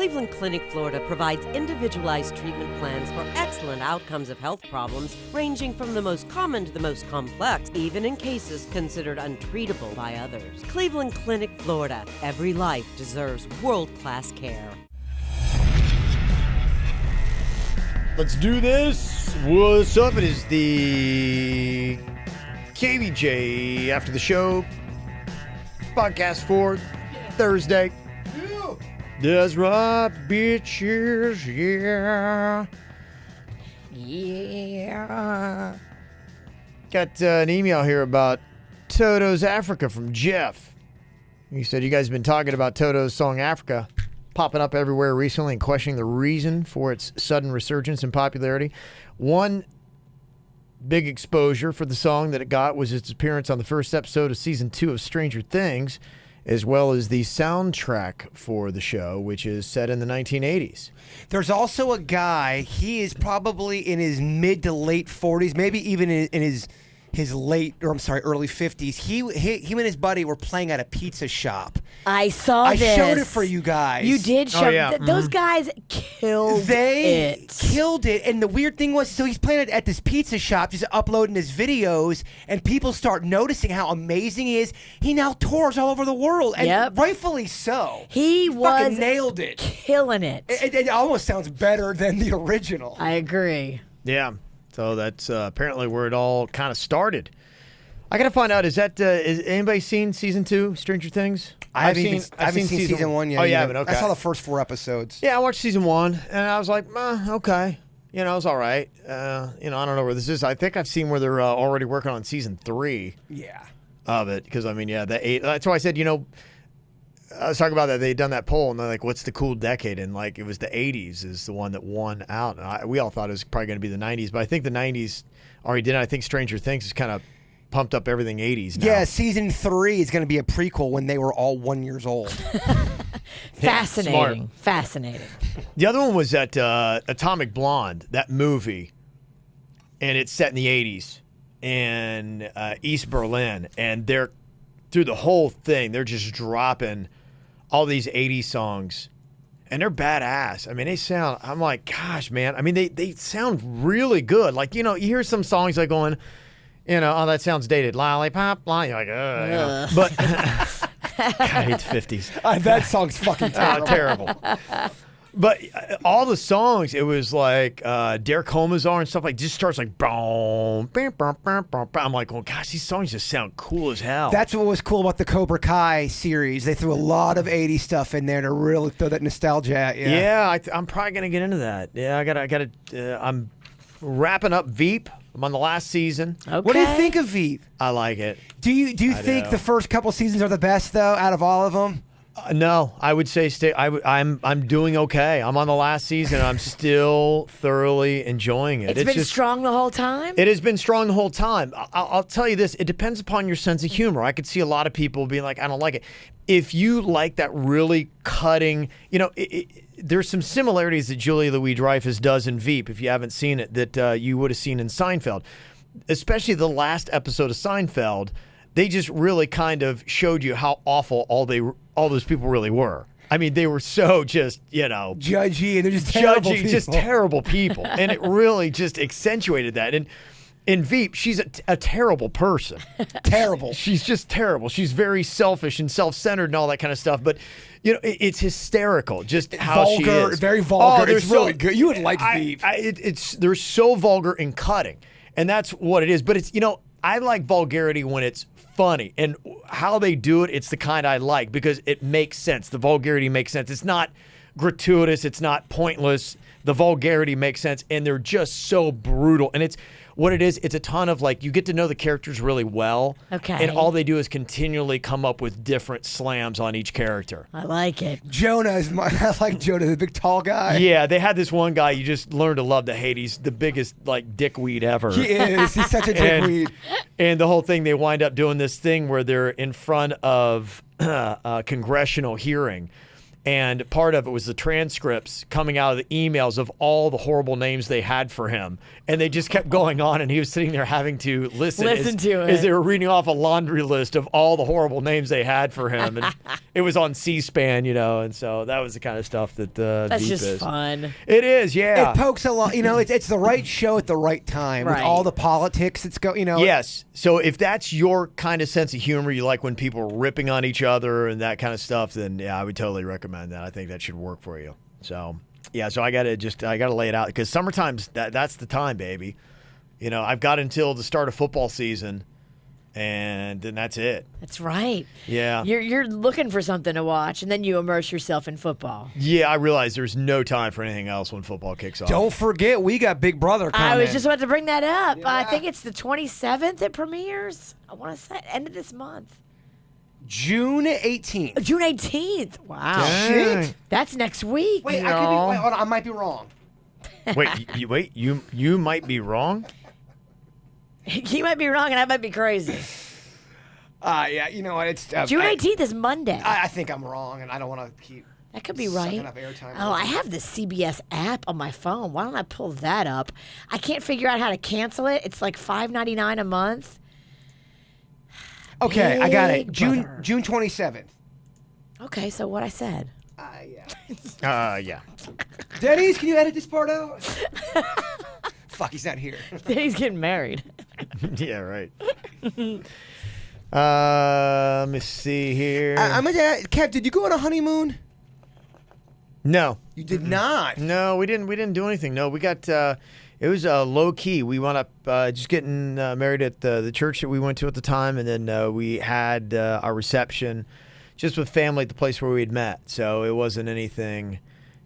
Cleveland Clinic, Florida provides individualized treatment plans for excellent outcomes of health problems ranging from the most common to the most complex, even in cases considered untreatable by others. Cleveland Clinic, Florida. Every life deserves world-class care. Let's do this. What's up? It is the KVJ After the Show podcast for Thursday. That's right, bitches. Yeah. Yeah. Got an email here about Totos Africa from Jeff. He said, you guys have been talking about Toto's song Africa popping up everywhere recently and questioning the reason for its sudden resurgence in popularity. One big exposure for the song that it got was its appearance on the first episode of season 2 of Stranger Things, as well as the soundtrack for the show, which is set in the 1980s. There's also a guy, he is probably in his mid to late 40s, maybe even in his early 50s. He and his buddy were playing at a pizza shop. I saw this. I showed it for you guys. You did show yeah. Those guys killed They it. killed it. And the weird thing was, so he's playing at this pizza shop, just uploading his videos, and people start noticing how amazing he is. He now tours all over the world, and rightfully so. He was fucking nailed it. Killing it. It almost sounds better than the original. I agree. Yeah. So that's apparently where it all kind of started. I got to find out, is anybody seen season 2, Stranger Things? I haven't seen season 1 yet. Oh, you haven't? Okay. I saw the first 4 episodes. Yeah, I watched season 1, and I was like, okay. You know, it was all right. I don't know where this is. I think I've seen where they're already working on season 3 of it. Because, I mean, yeah, that's why I said, I was talking about that. They'd done that poll, and they're like, what's the cool decade? And, like, it was the 80s is the one that won out. And we all thought it was probably going to be the 90s, but I think the 90s already did. I think Stranger Things is kind of pumped up everything 80s now. Yeah, season 3 is going to be a prequel when they were all 1 year old. Fascinating. Fascinating. The other one was that Atomic Blonde, that movie, and it's set in the 80s in East Berlin, and they're through the whole thing, they're just dropping all these 80s songs, and they're badass. I mean, they sound, I'm like, gosh, man. I mean, they sound really good. Like, you hear some songs like going, oh, that sounds dated. Lollipop, you're like, But, God, I hate the 50s. That song's fucking terrible. Terrible. But all the songs, it was like Derek Homazar and stuff like just starts like boom, bam, bam, bam, bam, bam. I'm like, oh gosh, these songs just sound cool as hell. That's what was cool about the Cobra Kai series. They threw a lot of 80s stuff in there to really throw that nostalgia at you. Yeah, I'm probably gonna get into that. Yeah, I gotta. I'm wrapping up Veep. I'm on the last season. Okay. What do you think of Veep? I like it. Do you think the first couple seasons are the best though, out of all of them? No, I would say I'm doing okay. I'm on the last season. I'm still thoroughly enjoying it. It's been strong the whole time? It has been strong the whole time. I'll tell you this. It depends upon your sense of humor. I could see a lot of people being like, I don't like it. If you like that really cutting, there's some similarities that Julia Louis-Dreyfus does in Veep, if you haven't seen it, that you would have seen in Seinfeld. Especially the last episode of Seinfeld, they just really kind of showed you how awful all those people really were. I mean, they were so just, judgy, and they're just terrible people. Just terrible people. And it really just accentuated that. And in Veep, she's a terrible person. Terrible. She's just terrible. She's very selfish and self-centered and all that kind of stuff. But, it's hysterical just how vulgar, she is. Very vulgar. Oh, it's really good. You would like Veep. They're so vulgar in cutting. And that's what it is. But it's, I like vulgarity when it's funny, and how they do it, it's the kind I like because it makes sense. The vulgarity makes sense. It's not gratuitous. It's not pointless. The vulgarity makes sense, and they're just so brutal. And it's what it is. It's a ton of you get to know the characters really well. Okay. And all they do is continually come up with different slams on each character. I like it. I like Jonah, the big tall guy. Yeah, they had this one guy you just learn to love to hate. He's the biggest dickweed ever. He is. He's such a dickweed. And the whole thing, they wind up doing this thing where they're in front of a congressional hearing. And part of it was the transcripts coming out of the emails of all the horrible names they had for him. And they just kept going on, and he was sitting there having to listen to as it. they were reading off a laundry list of all the horrible names they had for him. And it was on C-SPAN, and so that was the kind of stuff that That's Veep just is. fun. It is, yeah. It pokes a lot. It's the right show at the right time with Right. all the politics that's going. Yes. So if that's your kind of sense of humor, you like when people are ripping on each other and that kind of stuff, then yeah, I would totally recommend that. I think that should work for you. So yeah, so I gotta lay it out because summertime's that's the time, baby. I've got until the start of football season, and then that's it. That's right. Yeah. You're looking for something to watch, and then you immerse yourself in football. Yeah, I realize there's no time for anything else when football kicks off. Don't forget, we got Big Brother coming. I was just about to bring that up. I think it's the 27th it premieres. I want to say end of this month. June 18th. June 18th. Wow. Shit. That's next week. Wait, No. hold on, I might be wrong. Wait, you might be wrong. You might be wrong, and I might be crazy. Yeah, you know what? It's June 18th is Monday. I think I'm wrong, and I don't want to keep. That could be sucking right. up airtime. Oh, I have the CBS app on my phone. Why don't I pull that up? I can't figure out how to cancel it. It's like $5.99 a month. Okay, I got it. Big June Brother. 27th. Okay, so what I said. Yeah. Yeah. Denny's, can you edit this part out? Fuck, he's not here. He's getting married. Yeah, right. Let me see here. I'm gonna ask, Kev, did you go on a honeymoon? No. You did not. No, we didn't do anything. No, we got it was low key. We wound up just getting married at the church that we went to at the time, and then we had our reception just with family at the place where we had met. So it wasn't anything.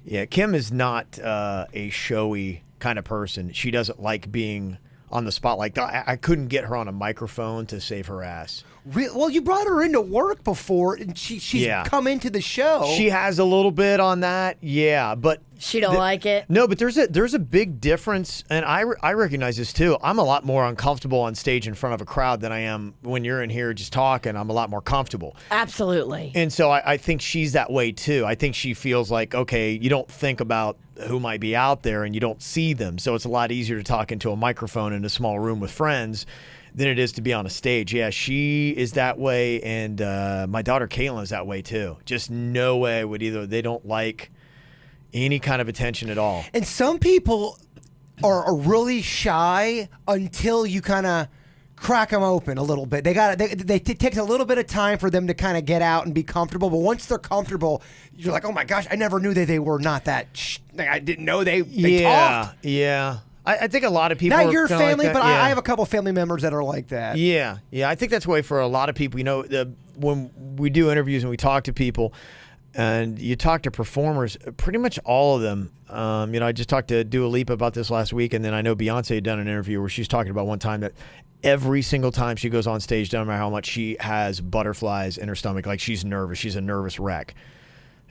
Yeah, Kim is not a showy kind of person. She doesn't like being on the spotlight. I couldn't get her on a microphone to save her ass. Well, you brought her into work before, and she's come into the show. She has a little bit on that, yeah, but She don't like it. no, but there's a big difference, and I recognize this too. I'm a lot more uncomfortable on stage in front of a crowd than I am when you're in here just talking. I'm a lot more comfortable, Absolutely. and so I think she's that way too. I think she feels like, okay, you don't think about who might be out there, and you don't see them, so it's a lot easier to talk into a microphone in a small room with friends than it is to be on a stage. Yeah, she is that way, and my daughter Kayla is that way too. Just no way would either. They don't like any kind of attention at all. And some people are really shy until you kind of crack them open a little bit. It takes a little bit of time for them to kind of get out and be comfortable. But once they're comfortable, you're like, oh my gosh, I never knew that they were not that. I didn't know they talked. Yeah. I think a lot of people Not are your kinda family, like but that. Yeah. I have a couple family members that are like that. Yeah. I think that's the way for a lot of people. When we do interviews and we talk to people, and you talk to performers, pretty much all of them. I just talked to Dua Lipa about this last week, and then I know Beyonce had done an interview where she's talking about one time that every single time she goes on stage, no matter how much, she has butterflies in her stomach, like she's nervous. She's a nervous wreck.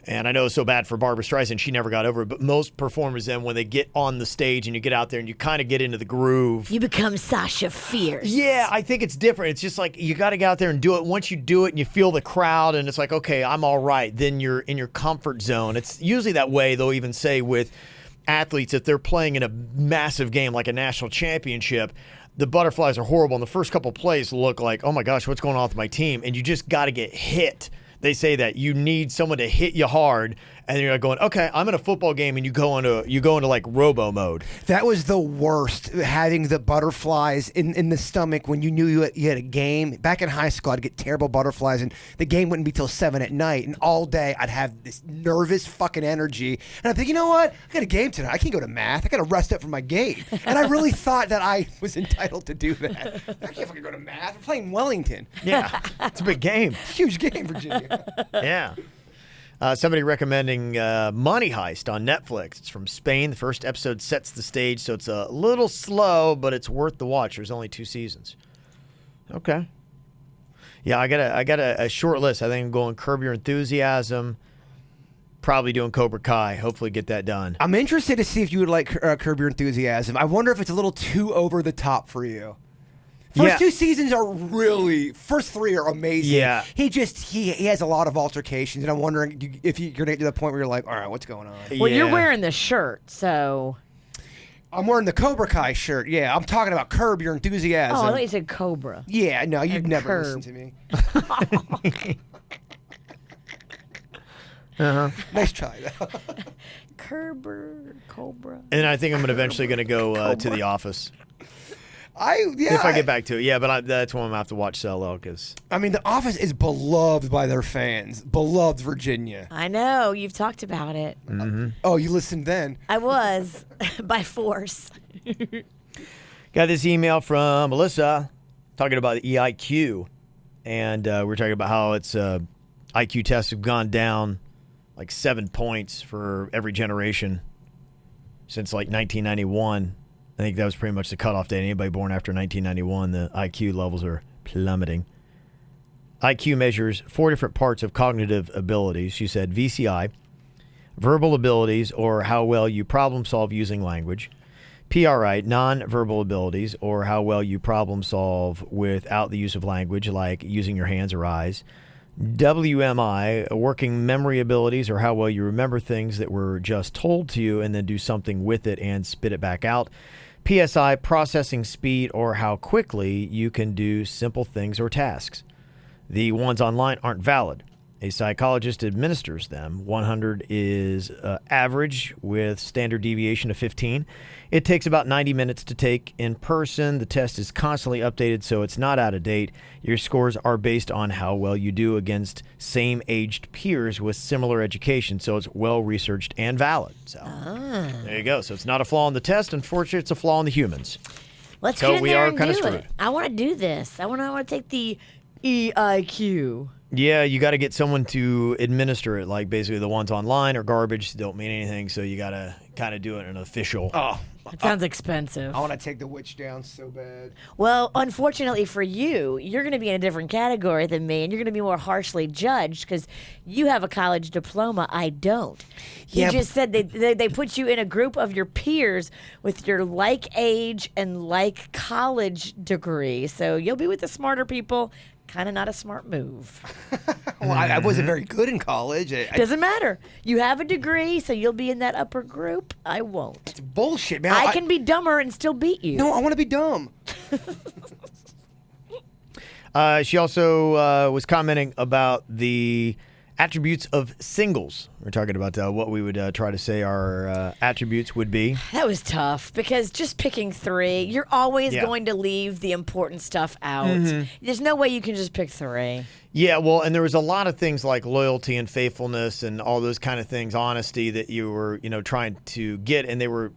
And I know it's so bad for Barbra Streisand, she never got over it. But most performers then, when they get on the stage and you get out there and you kind of get into the groove. You become Sasha Fierce. Yeah, I think it's different. It's just like you got to get out there and do it. Once you do it and you feel the crowd and it's like, okay, I'm all right, then you're in your comfort zone. It's usually that way, they'll even say with athletes, if they're playing in a massive game like a national championship, the butterflies are horrible. And the first couple plays look like, oh my gosh, what's going on with my team? And you just got to get hit. They say that you need someone to hit you hard, and you're going, okay, I'm in a football game, and you go into like robo mode. That was the worst, having the butterflies in the stomach when you knew you had a game. Back in high school, I'd get terrible butterflies, and the game wouldn't be till 7 at night, and all day I'd have this nervous fucking energy. And I'd think, you know what? I got a game tonight. I can't go to math. I got to rest up for my game. And I really thought that I was entitled to do that. I can't fucking go to math. I'm playing Wellington. Yeah, it's a big game. Huge game, Virginia. Yeah. Somebody recommending Money Heist on Netflix. It's from Spain. The first episode sets the stage, so it's a little slow, but it's worth the watch. There's only 2 seasons. Okay. Yeah, I got a short list. I think I'm going Curb Your Enthusiasm. Probably doing Cobra Kai. Hopefully get that done. I'm interested to see if you would like Curb Your Enthusiasm. I wonder if it's a little too over the top for you. First 2 seasons are really, first 3 are amazing. Yeah. He has a lot of altercations, and I'm wondering if you're going to get to the point where you're like, all right, what's going on? Well, you're Yeah. wearing the shirt, so. I'm wearing the Cobra Kai shirt. Yeah, I'm talking about Curb Your Enthusiasm. Oh, I thought you said Cobra. Yeah, no, you'd never Curb. listen to me. Nice try, though. Cobra. And I think I'm eventually going to go to The Office. If If I get back to it. Yeah, but that's when I'm going to have to watch solo because... I mean, The Office is beloved by their fans. Beloved Virginia. I know. You've talked about it. Oh, you listened then? I was by force. Got this email from Melissa talking about the EIQ. And we're talking about how its IQ tests have gone down like 7 points for every generation since like 1991. I think that was pretty much the cutoff date. Anybody born after 1991, the IQ levels are plummeting. IQ measures 4 different parts of cognitive abilities. She said VCI, verbal abilities, or how well you problem solve using language. PRI, non-verbal abilities, or how well you problem solve without the use of language, like using your hands or eyes. WMI, working memory abilities, or how well you remember things that were just told to you and then do something with it and spit it back out. PSI, processing speed, or how quickly you can do simple things or tasks. The ones online aren't valid. A psychologist administers them. 100 is average with standard deviation of 15. It takes about 90 minutes to take in person. The test is constantly updated, so it's not out of date. Your scores are based on how well you do against same-aged peers with similar education, so it's well-researched and valid. So there you go. So it's not a flaw in the test. Unfortunately, it's a flaw in the humans. Let's So get in we there are and kinda do screwed. it. I want to do this. I want to take the EIQ. Yeah, you got to get someone to administer it. Like basically the ones online are garbage, don't mean anything. So you got to kind of do it in an official. Oh, It sounds expensive. I want to take the witch down so bad. Well, unfortunately for you, you're going to be in a different category than me, and you're going to be more harshly judged because you have a college diploma. I don't. Yeah, You just said they put you in a group of your peers with your like age and like college degree. So you'll be with the smarter people. Kind of not a smart move. Well, I wasn't very good in college. Doesn't matter. You have a degree, so you'll be in that upper group. I won't. It's bullshit, man. I can be dumber and still beat you. No, I want to be dumb. She also was commenting about the attributes of singles. We're talking about what we would try to say our attributes would be. That was tough because just picking 3, you're always Yeah. going to leave the important stuff out. There's no way you can just pick 3. Yeah, well, and there was a lot of things like loyalty and faithfulness and all those kind of things, honesty that you were, trying to get, and they were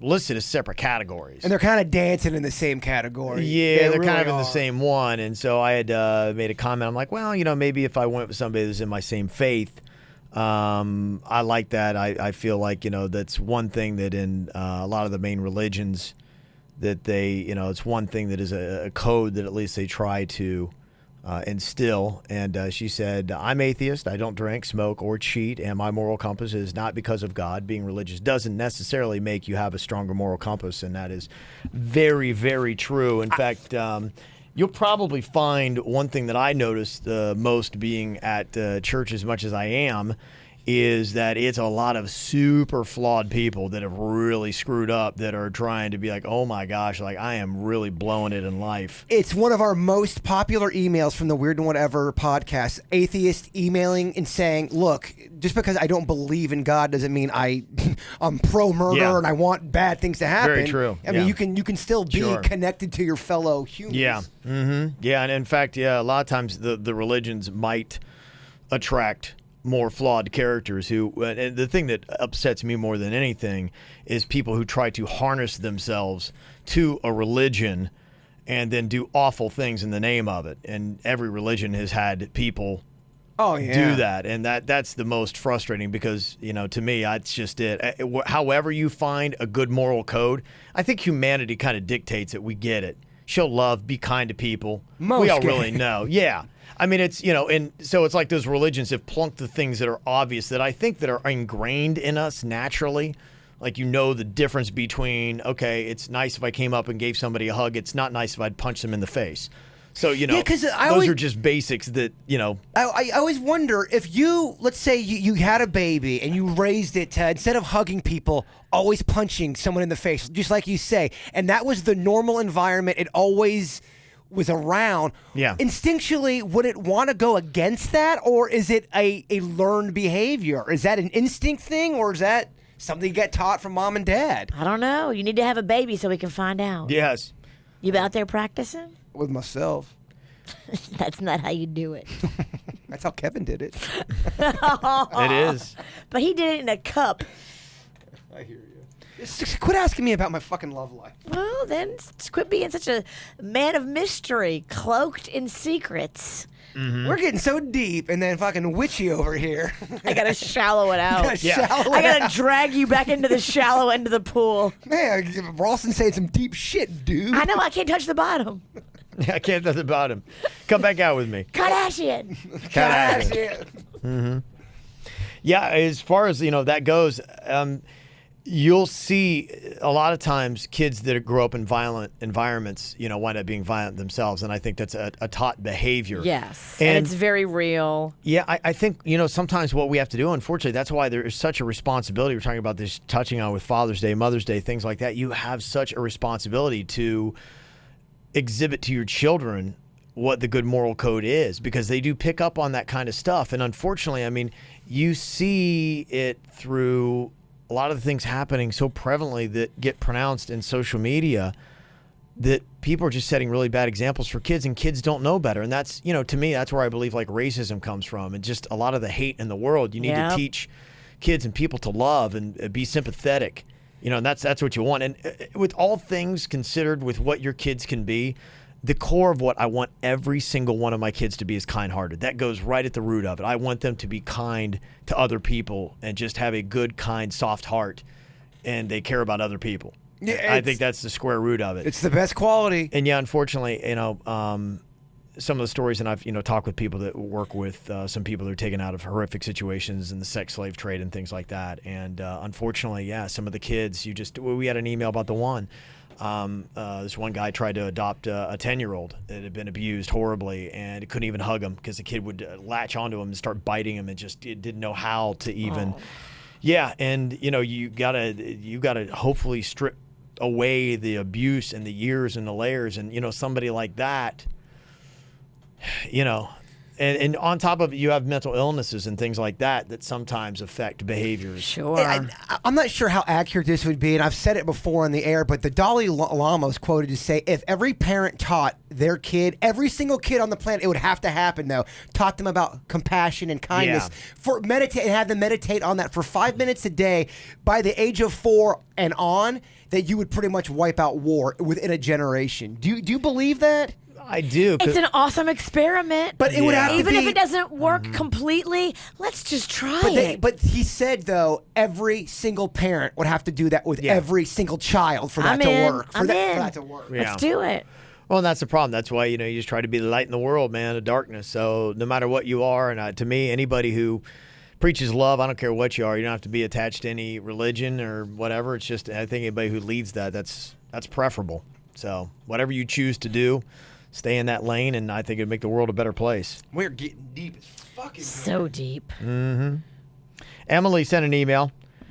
listed as separate categories. And they're kind of dancing in the same category. Yeah, they're really kind of in the are. same one. And so I had made a comment. I'm like, well, maybe if I went with somebody that's in my same faith, I like that. I feel like, that's one thing that in a lot of the main religions that they, it's one thing that is a code that at least they try to instill. And she said, I'm atheist. I don't drink, smoke, or cheat. And my moral compass is not because of God. Being religious doesn't necessarily make you have a stronger moral compass. And that is very, very true. In fact, you'll probably find one thing that I noticed the most being at church as much as I am is that it's a lot of super flawed people that have really screwed up that are trying to be like, oh my gosh, like I am really blowing it in life. It's one of our most popular emails from the Weird and Whatever podcast. Atheists emailing and saying, look, just because I don't believe in God doesn't mean I'm pro-murder Yeah. and I want bad things to happen. Very true. I mean, Yeah. you can still be Sure. connected to your fellow humans. Yeah. Yeah, and in fact, a lot of times the religions might attract more flawed characters who, and the thing that upsets me more than anything is people who try to harness themselves to a religion and then do awful things in the name of it. And every religion has had people do that, and that's the most frustrating because, to me, that's just it. However you find a good moral code, I think humanity kind of dictates it. We get it. Show love, be kind to people. Most we all get really it. know. Yeah. I mean, it's, and so it's like those religions have plunked the things that are obvious that I think that are ingrained in us naturally, Like, you know the difference between, okay, it's nice if I came up and gave somebody a hug. It's not nice if I'd punch them in the face. So, you know, Yeah, 'cause I those always- are just basics that, you know. I always wonder if you, let's say you had a baby and you raised it to, instead of hugging people, always punching someone in the face, just like you say, and that was the normal environment, it always was around. Yeah. Instinctually, would it want to go against that, or is it a learned behavior? Is that an instinct thing, or is that something you get taught from mom and dad? I don't know. You need to have a baby so we can find out. Yes. You out there practicing? With myself. That's not how you do it. That's how Kevin did it. It is. But he did it in a cup. I hear you. Quit asking me about my fucking love life. Well, then quit being such a man of mystery, cloaked in secrets. We're getting so deep and then fucking witchy over here. I gotta shallow it out. Shallow I it gotta out. drag you back into the shallow end of the pool. Man, Ralston saying some deep shit, dude. I know I can't touch the bottom. I can't nothing about him. Come back out with me. Kardashian. Kardashian. Yeah, as far as, you know, that goes, you'll see a lot of times kids that grow up in violent environments, you know, wind up being violent themselves. And I think that's a taught behavior. Yes. And it's very real. Yeah, I think, you know, sometimes what we have to do, unfortunately, that's why there is such a responsibility. We're talking about this, touching on with Father's Day, Mother's Day, things like that. You have such a responsibility to exhibit to your children what the good moral code is, because they do pick up on that kind of stuff. And unfortunately, I mean, you see it through a lot of the things happening so prevalently that get pronounced in social media, that people are just setting really bad examples for kids, and kids don't know better. And that's, you know, to me, that's where I believe like racism comes from, and just a lot of the hate in the world. You need to teach kids and people to love and be sympathetic. You know, and that's what you want. And with all things considered, with what your kids can be, the core of what I want every single one of my kids to be is kind-hearted. That goes right at the root of it. I want them to be kind to other people and just have a good, kind, soft heart, and they care about other people. Yeah, I think that's the square root of it. It's the best quality. And yeah, unfortunately, you know, some of the stories, and I've, you know, talked with people that work with some people that are taken out of horrific situations in the sex slave trade and things like that. And unfortunately, yeah, some of the kids, we had an email about the one. This one guy tried to adopt a 10-year-old that had been abused horribly, and couldn't even hug him because the kid would latch onto him and start biting him, and just didn't know how to even. Yeah, and you know, you gotta hopefully strip away the abuse and the years and the layers, and you know, somebody like that, you know. And on top of it, you have mental illnesses and things like that sometimes affect behaviors. Sure. I'm not sure how accurate this would be, and I've said it before on the air, but the Dalai Lama was quoted to say, if every parent taught their kid, every single kid on the planet, it would have to happen though, taught them about compassion and kindness, had them meditate on that for 5 minutes a day, by the age of 4 and on, that you would pretty much wipe out war within a generation. Do you believe that? I do. It's an awesome experiment. But it would have to even be, if it doesn't work completely, let's just try it. But he said, though, every single parent would have to do that with every single child for that to work. For that to work. Yeah. Let's do it. Well, and that's the problem. That's why, you know, you just try to be the light in the world, man, of darkness. So no matter what you are, and to me, anybody who preaches love, I don't care what you are. You don't have to be attached to any religion or whatever. It's just, I think anybody who leads that's preferable. So whatever you choose to do, stay in that lane, and I think it'd make the world a better place. We're getting deep as fucking so deep. Mm-hmm. Emily sent an email.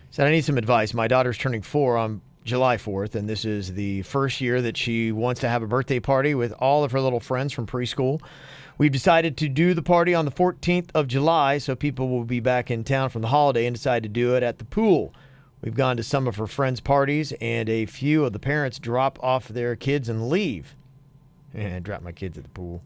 Said, I need some advice. My daughter's turning 4 on July 4th, and this is the first year that she wants to have a birthday party with all of her little friends from preschool. We've decided to do the party on the 14th of July, so people will be back in town from the holiday, and decided to do it at the pool. We've gone to some of her friends' parties, and a few of the parents drop off their kids and leave. And drop my kids at the pool.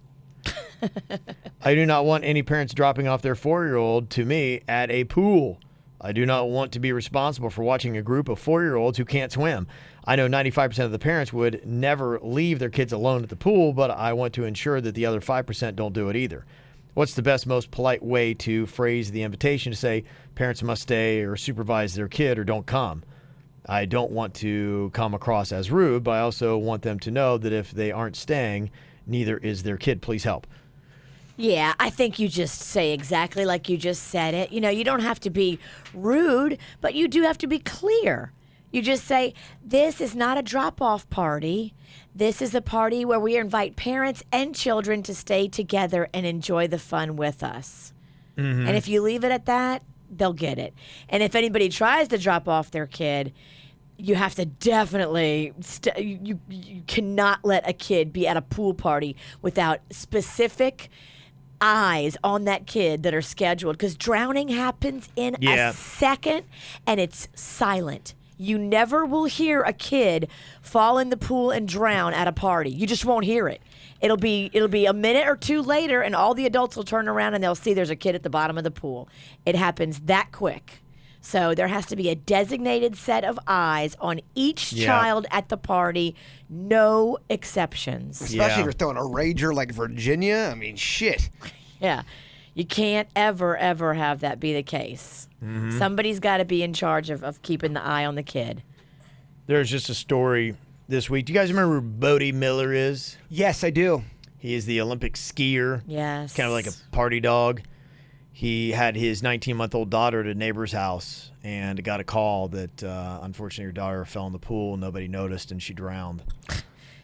I do not want any parents dropping off their 4-year-old to me at a pool. I do not want to be responsible for watching a group of 4-year-olds who can't swim. I know 95% of the parents would never leave their kids alone at the pool, but I want to ensure that the other 5% don't do it either. What's the best, most polite way to phrase the invitation to say parents must stay or supervise their kid or don't come? I don't want to come across as rude, but I also want them to know that if they aren't staying, neither is their kid. Please help. Yeah, I think you just say exactly like you just said it. You know, you don't have to be rude, but you do have to be clear. You just say, this is not a drop-off party. This is a party where we invite parents and children to stay together and enjoy the fun with us. And if you leave it at that, they'll get it. And if anybody tries to drop off their kid, you have to definitely you cannot let a kid be at a pool party without specific eyes on that kid that are scheduled, because drowning happens in a second and it's silent. You never will hear a kid fall in the pool and drown at a party. You just won't hear it. It'll be a minute or two later, and all the adults will turn around and they'll see there's a kid at the bottom of the pool. It happens that quick. So there has to be a designated set of eyes on each child at the party, no exceptions. Especially if you're throwing a rager like Virginia. I mean, shit. Yeah. You can't ever, ever have that be the case. Somebody's got to be in charge of keeping the eye on the kid. There's just a story this week. Do you guys remember who Bodie Miller is? Yes, I do. He is the Olympic skier. Yes. Kind of like a party dog. He had his 19-month-old daughter at a neighbor's house and got a call that, unfortunately, her daughter fell in the pool. Nobody noticed, and she drowned.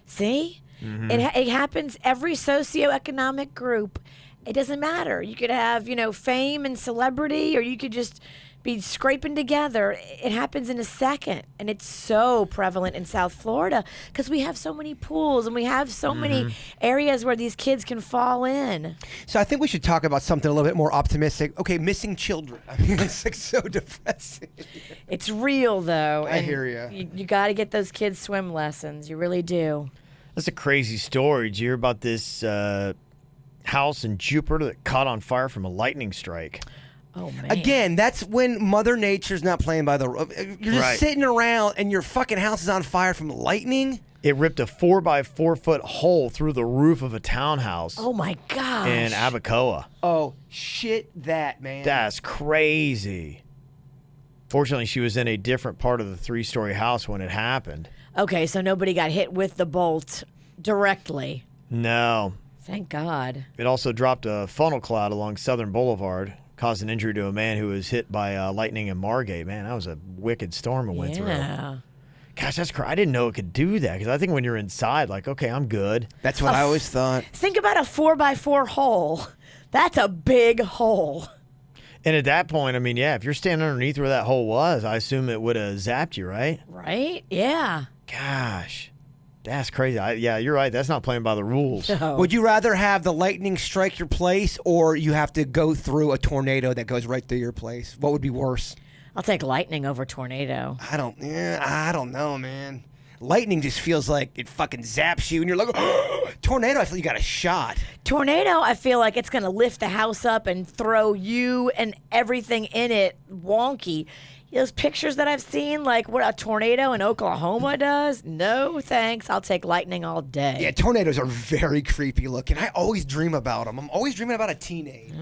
See? It happens every socioeconomic group. It doesn't matter. You could have, fame and celebrity, or you could just be scraping together. It happens in a second. And it's so prevalent in South Florida because we have so many pools and we have so many areas where these kids can fall in. So I think we should talk about something a little bit more optimistic. Okay, missing children. I mean, it's like so depressing. It's real, though. I hear ya. You got to get those kids swim lessons. You really do. That's a crazy story. Did you hear about this house in Jupiter that caught on fire from a lightning strike? Oh, man. Again, that's when Mother Nature's not playing by the rules. You're just sitting around and your fucking house is on fire from lightning. It ripped a 4-by-4-foot hole through the roof of a townhouse. Oh, my gosh. In Abacoa. Oh, shit that, man. That's crazy. Fortunately, she was in a different part of the 3-story house when it happened. Okay, so nobody got hit with the bolt directly. No. Thank God. It also dropped a funnel cloud along Southern Boulevard, caused an injury to a man who was hit by lightning in Margate. Man, that was a wicked storm it went through. Gosh, that's crazy. I didn't know it could do that, because I think when you're inside, like, okay, I'm good. That's what I always thought. Think about a 4-by-4 hole. That's a big hole. And at that point, I mean, yeah, if you're standing underneath where that hole was, I assume it would have zapped you, right? Right? Yeah. Gosh, that's crazy. Yeah, you're right. That's not playing by the rules. No. Would you rather have the lightning strike your place, or you have to go through a tornado that goes right through your place? What would be worse? I'll take lightning over tornado. I don't know, man. Lightning just feels like it fucking zaps you, and you're like, oh! Tornado, I feel you got a shot. Tornado, I feel like it's going to lift the house up and throw you and everything in it wonky. Those pictures that I've seen, like what a tornado in Oklahoma does, no thanks. I'll take lightning all day. Yeah, tornadoes are very creepy looking. I always dream about them. I'm always dreaming about a teenage.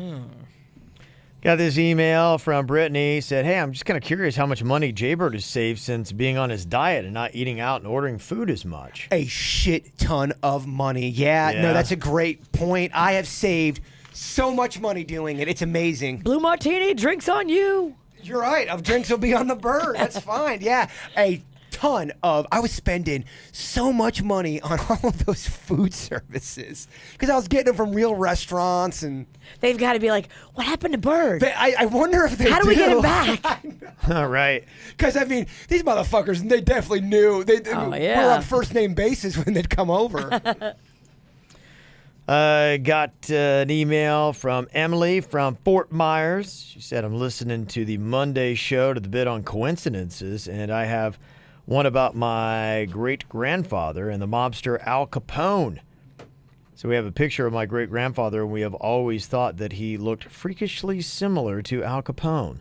Got this email from Brittany. Said, hey, I'm just kind of curious how much money JBird has saved since being on his diet and not eating out and ordering food as much. A shit ton of money. Yeah, no, that's a great point. I have saved so much money doing it. It's amazing. Blue Martini, drinks on you. You're right. Of drinks will be on the bird. That's fine. Yeah. A ton of. I was spending so much money on all of those food services because I was getting them from real restaurants, and they've got to be like, what happened to Bird? I wonder if they How do we get him back? All right. Because, I mean, these motherfuckers, they definitely knew. They were on first name basis when they'd come over. Got an email from Emily from Fort Myers. She said, I'm listening to the Monday show to the bit on coincidences, and I have one about my great-grandfather and the mobster Al Capone. So we have a picture of my great-grandfather, and we have always thought that he looked freakishly similar to Al Capone.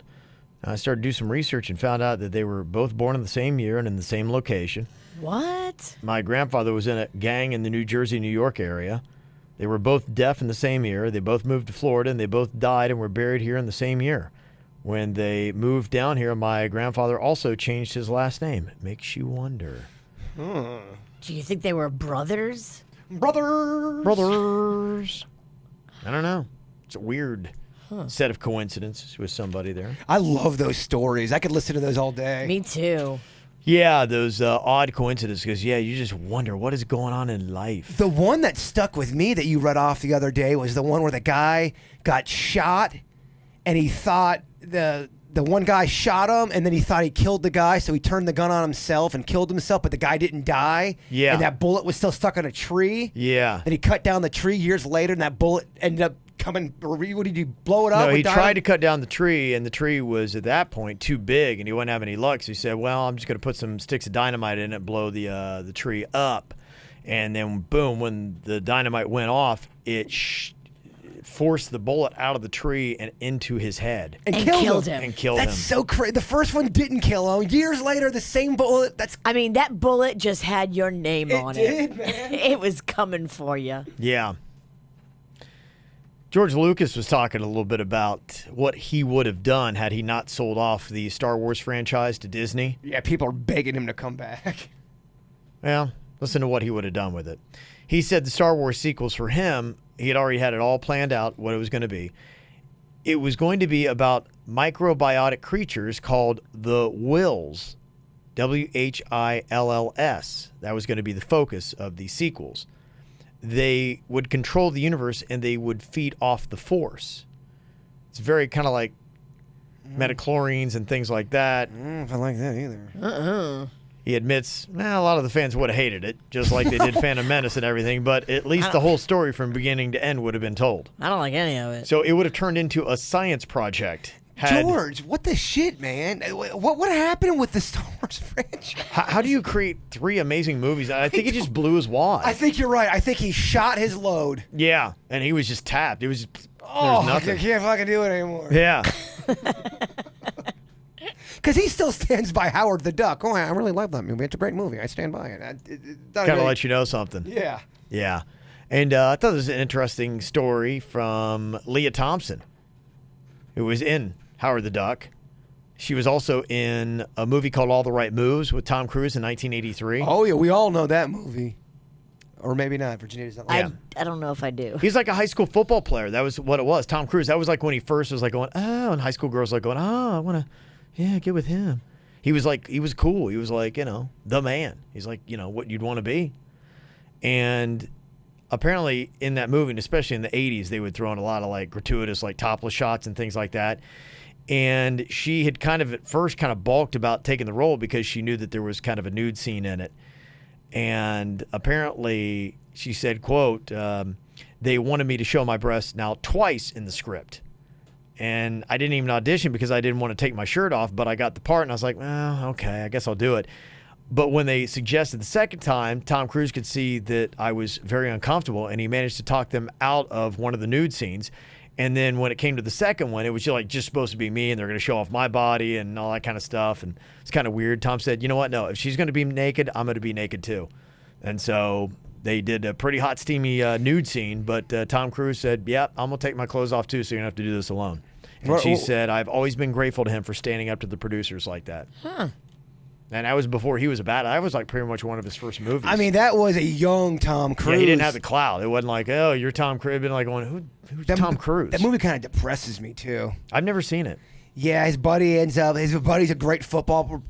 I started to do some research and found out that they were both born in the same year and in the same location. What? My grandfather was in a gang in the New Jersey, New York area. They were both deaf in the same year. They both moved to Florida, and they both died and were buried here in the same year. When they moved down here, my grandfather also changed his last name. It makes you wonder. Do you think they were brothers? Brothers. I don't know. It's a weird set of coincidences with somebody there. I love those stories. I could listen to those all day. Me too. Yeah, those odd coincidences, because, you just wonder what is going on in life. The one that stuck with me that you read off the other day was the one where the guy got shot, and he thought the one guy shot him, and then he thought he killed the guy, so he turned the gun on himself and killed himself, but the guy didn't die. Yeah. And that bullet was still stuck on a tree. Yeah. Then he cut down the tree years later, and that bullet ended up coming. What did you blow it up? No, he tried to cut down the tree, and the tree was at that point too big, and he wouldn't have any luck. So he said, "Well, I'm just going to put some sticks of dynamite in it, and blow the tree up." And then, boom! When the dynamite went off, it forced the bullet out of the tree and into his head, and killed him. And killed him. That's so crazy. The first one didn't kill him. Years later, the same bullet. That bullet just had your name on it. It did, man. It was coming for you. Yeah. George Lucas was talking a little bit about what he would have done had he not sold off the Star Wars franchise to Disney. Yeah, people are begging him to come back. Well, listen to what he would have done with it. He said the Star Wars sequels for him, he had already had it all planned out, what it was going to be. It was going to be about microbiotic creatures called the Whills, Whills. That was going to be the focus of the sequels. They would control the universe, and they would feed off the Force. It's very kind of like metachlorines and things like that. I don't like that either. He admits, a lot of the fans would have hated it, just like they did Phantom Menace and everything, but at least the whole story from beginning to end would have been told. I don't like any of it. So it would have turned into a science project. George, what the shit, man? What happened with the Star Wars franchise? How do you create 3 amazing movies? I think he just blew his wad. I think you're right. I think he shot his load. Yeah, and he was just tapped. It was there's I nothing. can't fucking do it anymore. Yeah. Because he still stands by Howard the Duck. Oh, I really love that movie. It's a great movie. I stand by it. Kind of let you know something. Yeah. Yeah. And I thought this was an interesting story from Leah Thompson, who was in Howard the Duck. She was also in a movie called All the Right Moves with Tom Cruise in 1983. Oh, yeah. We all know that movie. Or maybe not. Virginia doesn't like Yeah. I don't know if I do. He's like a high school football player. That was what it was. Tom Cruise. That was like when he first was like going, and high school girls like going, I want to, get with him. He was cool. He was like, the man. He's like, what you'd want to be. And apparently in that movie, and especially in the 80s, they would throw in a lot of like gratuitous like topless shots and things like that. And she had at first balked about taking the role because she knew that there was kind of a nude scene in it. And apparently she said, quote, they wanted me to show my breasts now twice in the script. And I didn't even audition because I didn't want to take my shirt off, but I got the part and I was like, well, okay, I guess I'll do it. But when they suggested the second time, Tom Cruise could see that I was very uncomfortable, and he managed to talk them out of one of the nude scenes. And then when it came to the second one, it was just supposed to be me, and they're going to show off my body and all that kind of stuff. And it's kind of weird. Tom said, you know what? No, if she's going to be naked, I'm going to be naked too. And so they did a pretty hot, steamy nude scene. But Tom Cruise said, yeah, I'm going to take my clothes off too, so you're going to have to do this alone. And she said, I've always been grateful to him for standing up to the producers like that. Huh. And that was before he was a bad. I was like pretty much one of his first movies. I mean, that was a young Tom Cruise. Yeah, he didn't have the clout. It wasn't like, oh, you're Tom Cruise. It'd been like going, who's Tom Cruise? That movie kind of depresses me too. I've never seen it. Yeah, his buddy ends up. His buddy's a great football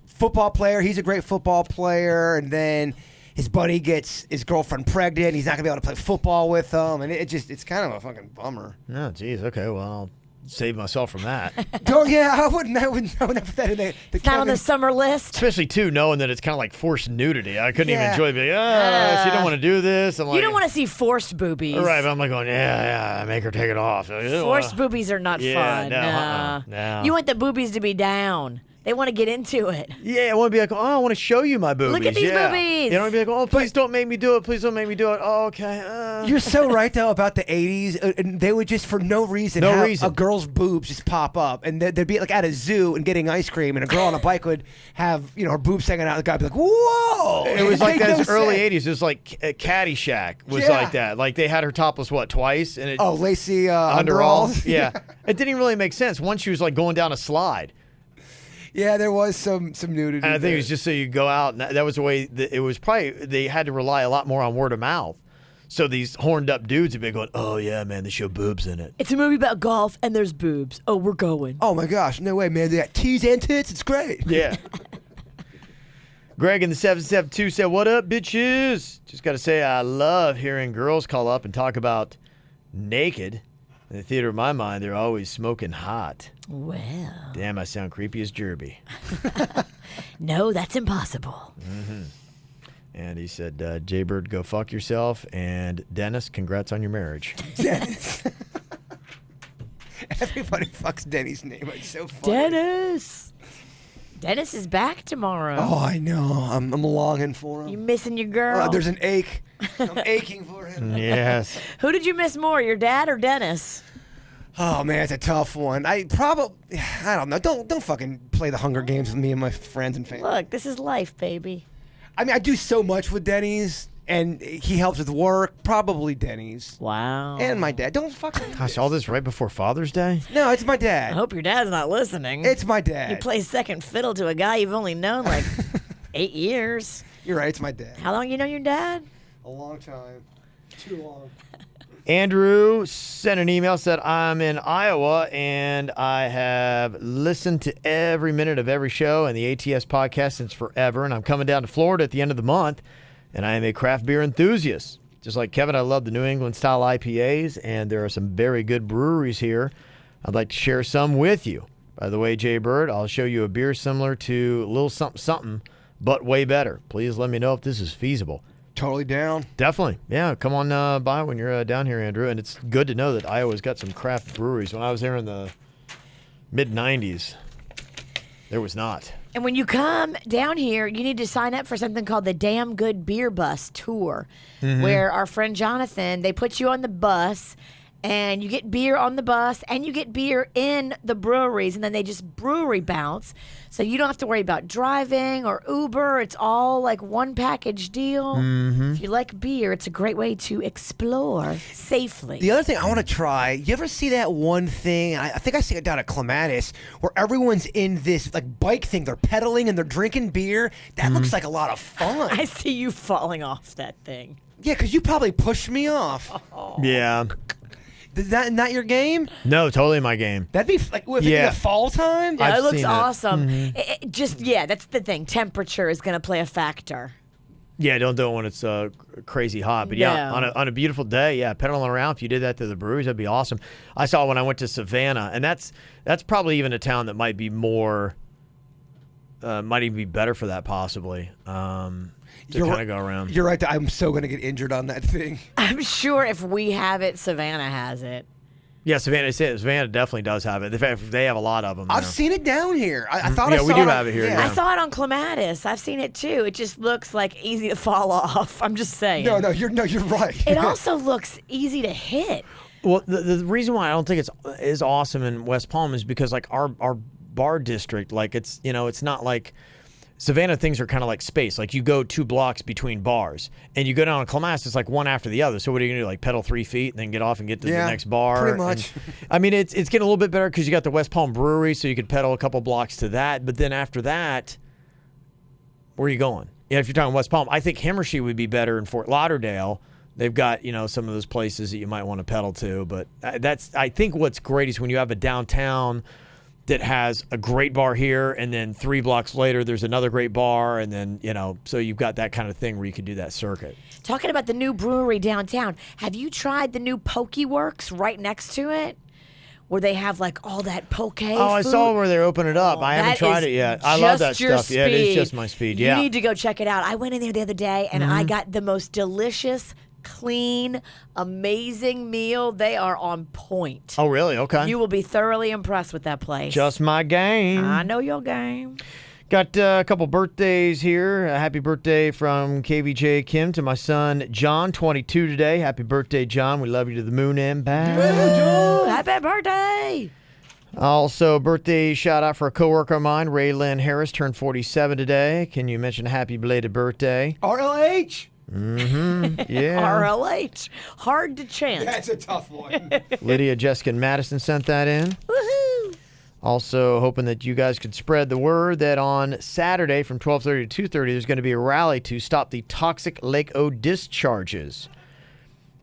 player. He's a great football player, and then his buddy gets his girlfriend pregnant. He's not gonna be able to play football with them, and it's kind of a fucking bummer. Oh, geez. Okay, well, I'll save myself from that. I wouldn't put that in the It's not on the summer list. Especially too, knowing that it's kind of like forced nudity. I couldn't even enjoy it. Be like, so you don't want to do this. I'm like, You don't want to see forced boobies. Right, but I'm like going, yeah, make her take it off. Forced boobies are not fun. No. You want the boobies to be down. They want to get into it. Yeah, I want to be like, I want to show you my boobies. Look at these boobies. You don't want to be like, please don't make me do it. Please don't make me do it. Oh, okay. You're so right, though, about the 80s. And they would just, for no reason, have a girl's boobs just pop up. And they'd be like at a zoo and getting ice cream, and a girl on a bike would have, her boobs hanging out. And the guy would be like, whoa. It was like that early 80s. It was like Caddyshack was like that. Like they had her topless, twice? And Lacey underalls. Yeah. It didn't even really make sense. Once she was like going down a slide. Yeah, there was some nudity. And I think it was just so you go out, and that was the way that it was. Probably they had to rely a lot more on word of mouth. So these horned up dudes would be going, "Oh yeah, man, they show boobs in it." It's a movie about golf, and there's boobs. Oh, we're going. Oh my gosh, no way, man! They got T's and tits. It's great. Yeah. Greg in the 772 said, "What up, bitches? Just got to say I love hearing girls call up and talk about naked. In the theater of my mind, they're always smoking hot. Well. Damn, I sound creepy as Jerby." No, that's impossible. And he said, "JBird, go fuck yourself. And Dennis, congrats on your marriage." Dennis. Everybody fucks Denny's name. It's so funny. Dennis. Dennis is back tomorrow. Oh, I know. I'm longing for him. You missing your girl? There's an ache. I'm aching for him. Yes. Who did you miss more, your dad or Dennis? Oh man, it's a tough one. I don't know. Don't fucking play the Hunger Games with me and my friends and family. Look, this is life, baby. I mean, I do so much with Denny's, and he helps with work. Probably Denny's. Wow. And my dad. Don't fucking. Gosh, all this right before Father's Day? No, it's my I dad. hope your dad's not listening. It's my dad. You play second fiddle to a guy you've only known like 8 years. You're right. It's my dad. How long you know your dad? A long time. Too long. Andrew sent an email, said, "I'm in Iowa, and I have listened to every minute of every show and the ATS podcast since forever, and I'm coming down to Florida at the end of the month, and I am a craft beer enthusiast. Just like Kevin, I love the New England-style IPAs, and there are some very good breweries here. I'd like to share some with you. By the way, JBird, I'll show you a beer similar to a little something something, but way better. Please let me know if this is feasible." Totally down. Definitely. Yeah, come on by when you're down here, Andrew. And it's good to know that Iowa's got some craft breweries. When I was there in the mid-'90s, there was not. And when you come down here, you need to sign up for something called the Damn Good Beer Bus Tour, where our friend Jonathan, they put you on the bus, and you get beer on the bus, and you get beer in the breweries, and then they just brewery bounce. So you don't have to worry about driving or Uber. It's all like one package deal. If you like beer, it's a great way to explore safely. The other thing I want to try, you ever see that one thing, I think I see it down at Clematis, where everyone's in this like bike thing, they're pedaling and they're drinking beer? That looks like a lot of fun. I see you falling off that thing. Yeah, because you probably pushed me off. Yeah. Is that not your game? No, totally my game. That'd be like, if Yeah. it's the fall time? Yeah, I've it looks seen it. awesome. That's the thing. Temperature is going to play a factor. Yeah, don't do it when it's crazy hot. But yeah, No. on a beautiful day, yeah, pedaling around, if you did that to the breweries, that'd be awesome. I saw when I went to Savannah, and that's probably even a town that might be more, might even be better for that possibly. To kind of go around. You're right. I'm so going to get injured on that thing. I'm sure if we have it, Savannah has it. Yeah, Savannah definitely does have it. In fact, they have a lot of them. I've there. seen it down here. I thought I Yeah, saw we do it. have it here, yeah. I saw it on Clematis. I've seen it too. It just looks like easy to fall off. I'm just saying. No, you're right. It also looks easy to hit. Well, the reason why I don't think it's as awesome in West Palm is because like our bar district, like it's not like Savannah, things are kind of like space. Like you go 2 blocks between bars, and you go down to Clematis, it's like one after the other. So what are you gonna do? Like pedal 3 feet and then get off and get to the next bar? Pretty much. And, I mean, it's getting a little bit better because you got the West Palm Brewery, so you could pedal a couple blocks to that. But then after that, where are you going? Yeah, if you're talking West Palm, I think Himmershey would be better in Fort Lauderdale. They've got some of those places that you might want to pedal to. But I think what's great is when you have a downtown that has a great bar here, and then 3 blocks later there's another great bar, and then so you've got that kind of thing where you can do that circuit. Talking about the new brewery downtown, have you tried the new Pokey Works right next to it, where they have like all that poke? Oh, I saw where they open it up. I haven't tried it yet. I love that stuff. Yeah, it is just my speed. Yeah, you need to go check it out. I went in there the other day, and I got the most delicious, clean, amazing meal. They are on point. Oh, really? Okay. You will be thoroughly impressed with that place. Just my game. I know your game. Got a couple birthdays here. A happy birthday from KVJ Kim to my son John, 22 today. Happy birthday, John. We love you to the moon and back. Happy birthday. Also, birthday shout out for a coworker of mine, Ray Lynn Harris, turned 47 today. Can you mention happy belated birthday? RLH. Yeah. RLH. Hard to chant. That's a tough one. Lydia, Jessica, and Madison sent that in. Woohoo. Also, hoping that you guys could spread the word that on Saturday from 12:30 to 2:30, there's going to be a rally to stop the toxic Lake O discharges.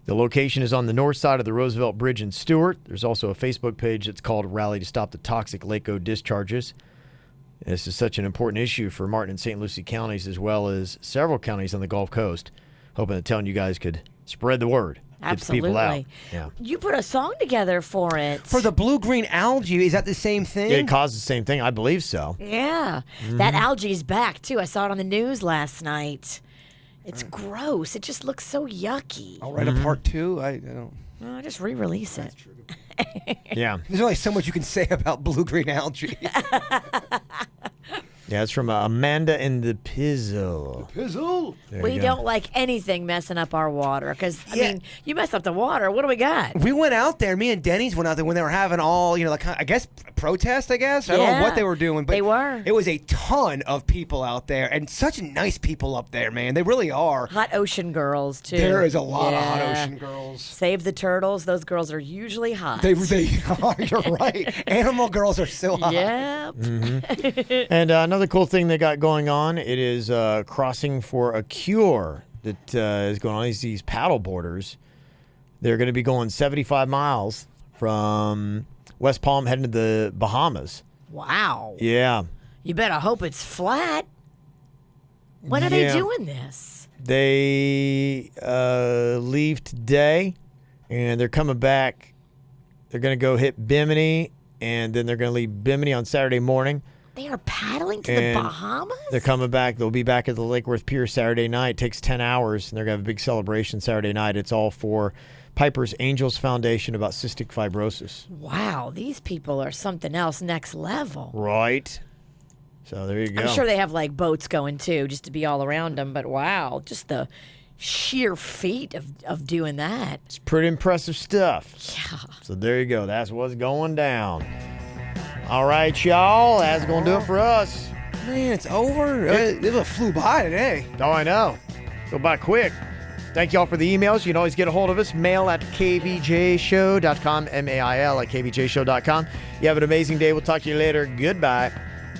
The location is on the north side of the Roosevelt Bridge in Stewart. There's also a Facebook page that's called Rally to Stop the Toxic Lake O Discharges. This is such an important issue for Martin and St. Lucie counties, as well as several counties on the Gulf Coast. Hoping that telling you guys could spread the word. Absolutely. Get the people out. Yeah. You put a song together for it. For the blue-green algae, is that the same thing? It caused the same thing. I believe so. Yeah. That algae's back, too. I saw it on the news last night. It's gross. It just looks so yucky. I'll write a part 2. I don't. Well, just re-release it. Yeah. There's only so much you can say about blue-green algae. Yeah, it's from Amanda in the Pizzle. Pizzle. We don't like anything messing up our water because, I mean, you mess up the water, what do we got? We went out there. Me and Denny's went out there when they were having all, like, I guess, protest, I guess. I don't know what they were doing. But they were. It was a ton of people out there and such nice people up there, man. They really are. Hot ocean girls, too. There is a lot of hot ocean girls. Save the turtles. Those girls are usually hot. They are. You're right. Animal girls are so hot. Yep. And another cool thing they got going on, it is crossing for a cure that is going on. These paddle boarders, they're going to be going 75 miles from West Palm heading to the Bahamas. Wow. Yeah. You better hope it's flat. When are they doing this? They leave today, and they're coming back. They're going to go hit Bimini, and then they're going to leave Bimini on Saturday morning. They are paddling to the Bahamas? They're coming back. They'll be back at the Lake Worth Pier Saturday night. It takes 10 hours, and they're going to have a big celebration Saturday night. It's all for Piper's Angels Foundation about cystic fibrosis. Wow, these people are something else, next level. Right. So there you go. I'm sure they have like boats going too, just to be all around them. But wow, just the sheer feat of doing that. It's pretty impressive stuff. Yeah. So there you go. That's what's going down. All right, y'all. That's going to do it for us. Man, it's over. It flew by today. Oh, I know. Go by quick. Thank y'all for the emails. You can always get a hold of us. Mail at kvjshow.com. mail at kvjshow.com. You have an amazing day. We'll talk to you later. Goodbye.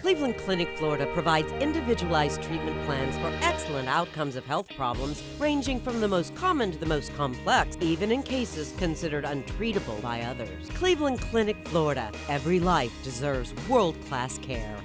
Cleveland Clinic, Florida provides individualized treatment plans for excellent outcomes of health problems, ranging from the most common to the most complex, even in cases considered untreatable by others. Cleveland Clinic, Florida. Every life deserves world-class care.